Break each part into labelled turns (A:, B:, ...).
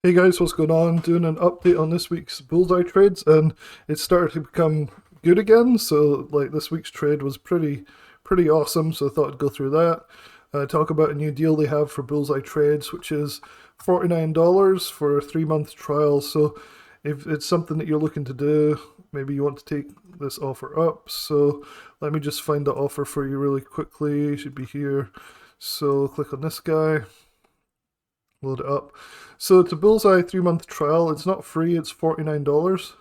A: Hey guys, what's going on? Doing an update on this week's Bullseye trades, and it started to become good again. So, like this week's trade was pretty awesome. So I thought I'd go through that. Talk about a new deal they have for Bullseye trades, which is $49 for a 3 month trial. So, if it's something that you're looking to do, maybe you want to take this offer up. So, let me just find the offer for you really quickly. It should be here. So, click on this guy. Load it up. So it's a Bullseye 3 month trial. It's not free, it's $49.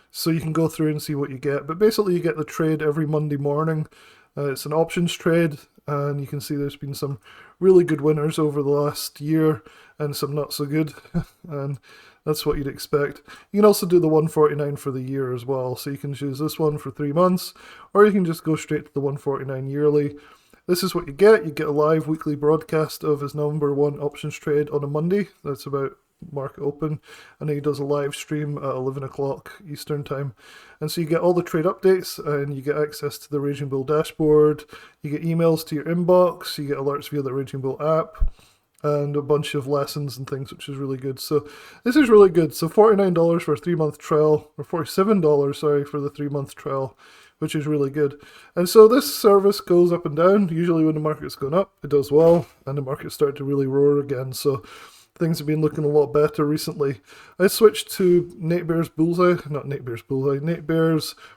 A: So you can go through and see what you get. But basically you get the trade every Monday morning. It's an options trade, and you can see there's been some really good winners over the last year and some not so good. And that's what you'd expect. You can also do the 149 for the year as well. So you can choose this one for 3 months, or you can just go straight to the 149 yearly. This is what you get. You get a live weekly broadcast of his number one options trade on a Monday. That's about market open. And then he does a live stream at 11 o'clock Eastern time. And so you get all the trade updates, and you get access to the Raging Bull dashboard. You get emails to your inbox. You get alerts via the Raging Bull app, and a bunch of lessons and things, which is really good. So this is really good. So $49 for a 3 month trial, or $47, sorry, for the 3 month trial, which is really good. And so this service goes up and down. Usually when the market's going up, it does well, and the market's started to really roar again. So things have been looking a lot better recently. I switched to Nate Bear's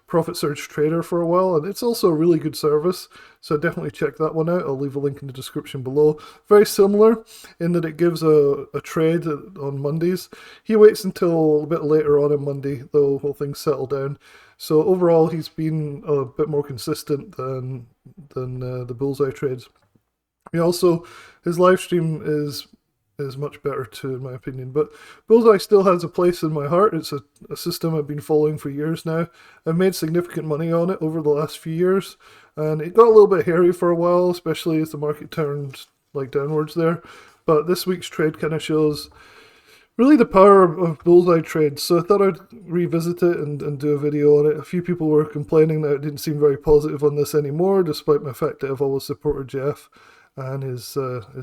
A: Profit Surge Trader for a while, and it's also a really good service. So definitely check that one out. I'll leave a link in the description below. Very similar in that it gives a trade on Mondays. He waits until a bit later on Monday, though, while things settle down. So overall, he's been a bit more consistent than the Bullseye trades. He also, his live stream is much better too, in my opinion. But Bullseye still has a place in my heart. It's a system I've been following for years now. I've made significant money on it over the last few years, and it got a little bit hairy for a while, especially as the market turned like downwards there. But this week's trade kind of shows really the power of Bullseye trades. So I thought I'd revisit it and do a video on it. A few people were complaining that it didn't seem very positive on this anymore, despite my fact that I've always supported Jeff and his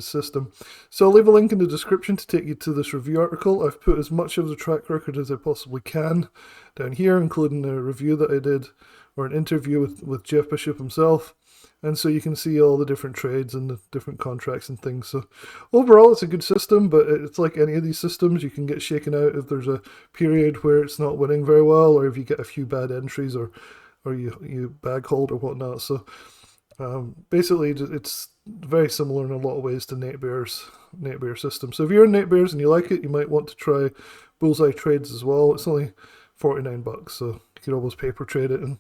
A: system. So I'll leave a link in the description to take you to this review article. I've put as much of the track record as I possibly can down here, including a review that I did, or an interview with Jeff Bishop himself. And so you can see all the different trades and the different contracts and things. So overall, it's a good system, but it's like any of these systems. You can get shaken out if there's a period where it's not winning very well, or if you get a few bad entries, or you bag hold or whatnot. So basically, it's very similar in a lot of ways to Nate Bear's system. So if you're in Nate Bear's and you like it, you might want to try Bullseye trades as well. It's only $49, so you could always paper trade it and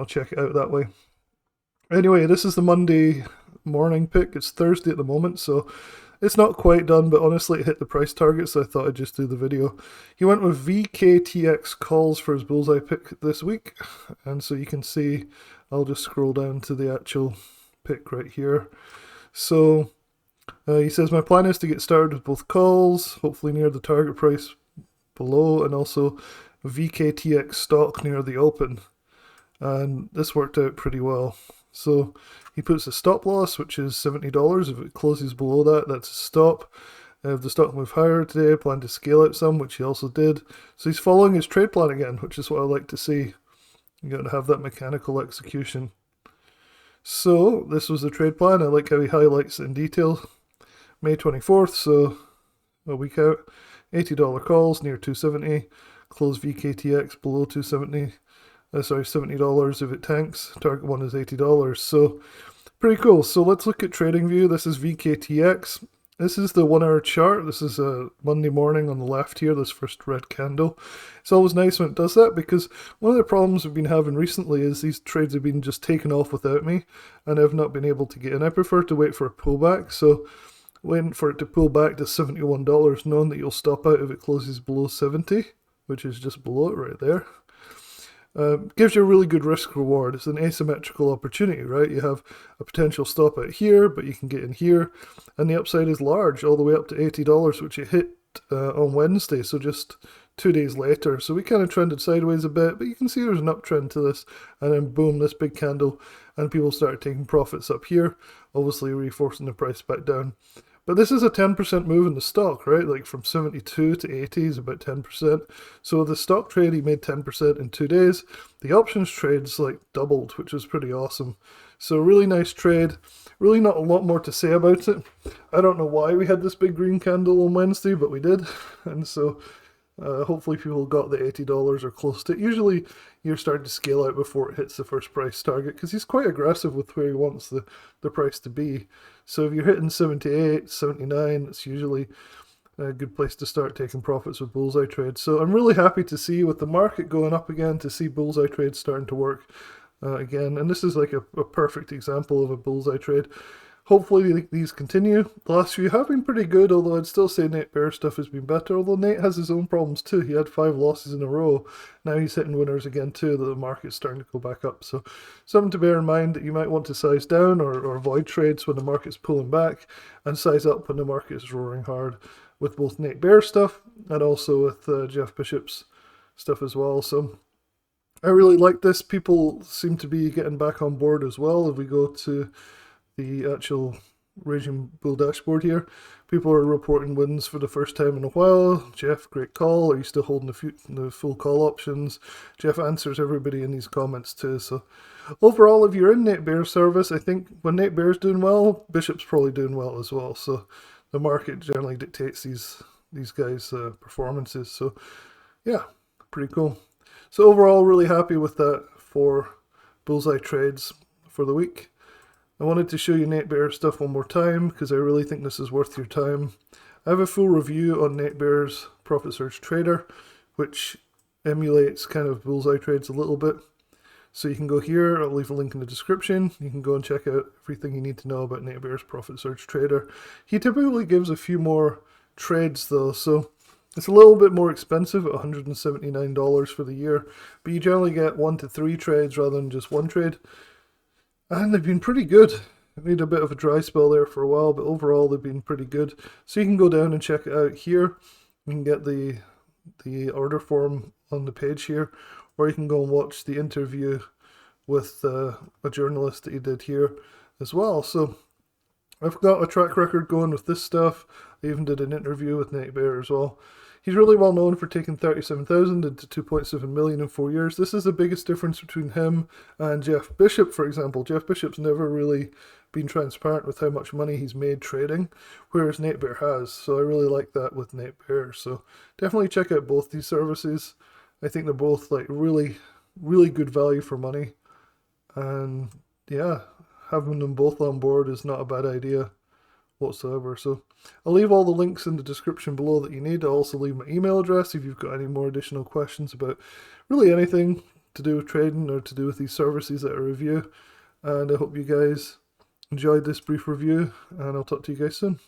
A: check it out that way. Anyway, this is the Monday morning pick. It's Thursday at the moment, so it's not quite done, but honestly it hit the price target, so I thought I'd just do the video. He went with VKTX calls for his Bullseye pick this week, and so you can see, I'll just scroll down to the actual pick right here. So he says, my plan is to get started with both calls, hopefully near the target price below, and also VKTX stock near the open. And this worked out pretty well. So he puts a stop loss, which is $70. If it closes below that, that's a stop. If the stock moved higher today, I plan to scale out some, which he also did. So he's following his trade plan again, which is what I like to see. You got to have that mechanical execution. So this was the trade plan. I like how he highlights it in detail. May 24th, so a week out. $80 calls near 270. Close VKTX below 270. $70 if it tanks. Target one is $80. So pretty cool. So let's look at TradingView. This is VKTX. This is the 1 hour chart. This is a Monday morning on the left here, this first red candle. It's always nice when it does that, because one of the problems we've been having recently is these trades have been just taken off without me, and I've not been able to get in. I prefer to wait for a pullback, so waiting for it to pull back to $71, knowing that you'll stop out if it closes below 70, which is just below it right there. Gives you a really good risk reward. It's an asymmetrical opportunity, right? You have a potential stop out here, but you can get in here, and the upside is large, all the way up to $80, which it hit on Wednesday, so just 2 days later. So we kind of trended sideways a bit, but you can see there's an uptrend to this, and then boom, this big candle, and people started taking profits up here, obviously reinforcing the price back down. But this is a 10% move in the stock, right? Like from 72 to 80 is about 10%. So the stock trade, he made 10% in 2 days. The options trade's like doubled, which is pretty awesome. So really nice trade. Really not a lot more to say about it. I don't know why we had this big green candle on Wednesday, but we did. And so hopefully people got the $80 or close to it. Usually you're starting to scale out before it hits the first price target because he's quite aggressive with where he wants the price to be. So if you're hitting 78, 79, it's usually a good place to start taking profits with Bullseye trades. So I'm really happy to see with the market going up again to see Bullseye trades starting to work again. And this is like a perfect example of a Bullseye trade. Hopefully these continue. The last few have been pretty good, although I'd still say Nate Bear's stuff has been better, although Nate has his own problems too. He had 5 losses in a row. Now he's hitting winners again too, that the market's starting to go back up. So something to bear in mind that you might want to size down or avoid trades when the market's pulling back and size up when the market is roaring hard with both Nate Bear's stuff and also with Jeff Bishop's stuff as well. So I really like this. People seem to be getting back on board as well. If we go to the actual Raging Bull dashboard here, people are reporting wins for the first time in a while. Jeff, great call. Are you still holding the full call options? Jeff answers everybody in these comments too. So overall, if you're in Nate Bear's service, I think when Nate Bear's doing well, Bishop's probably doing well as well. So the market generally dictates these guys' performances. So yeah, pretty cool. So overall, really happy with that for Bullseye trades for the week. I wanted to show you Nate Bear's stuff one more time because I really think this is worth your time. I have a full review on Nate Bear's Profit Surge Trader, which emulates kind of Bullseye trades a little bit. So you can go here, I'll leave a link in the description. You can go and check out everything you need to know about Nate Bear's Profit Surge Trader. He typically gives a few more trades though, so it's a little bit more expensive at $179 for the year, but you generally get 1 to 3 trades rather than just one trade. And they've been pretty good. I made a bit of a dry spell there for a while, but overall they've been pretty good. So you can go down and check it out here. You can get the order form on the page here, or you can go and watch the interview with a journalist that he did here as well. So I've got a track record going with this stuff. I even did an interview with Nate Bear as well. He's really well known for taking 37,000 into 2.7 million in 4 years. This is the biggest difference between him and Jeff Bishop, for example. Jeff Bishop's never really been transparent with how much money he's made trading, whereas Nate Bear has. So I really like that with Nate Bear. So definitely check out both these services. I think they're both like really, really good value for money. And yeah, having them both on board is not a bad idea whatsoever. So I'll leave all the links in the description below that you need. I'll also leave my email address if you've got any more additional questions about really anything to do with trading or to do with these services that I review. And I hope you guys enjoyed this brief review, and I'll talk to you guys soon.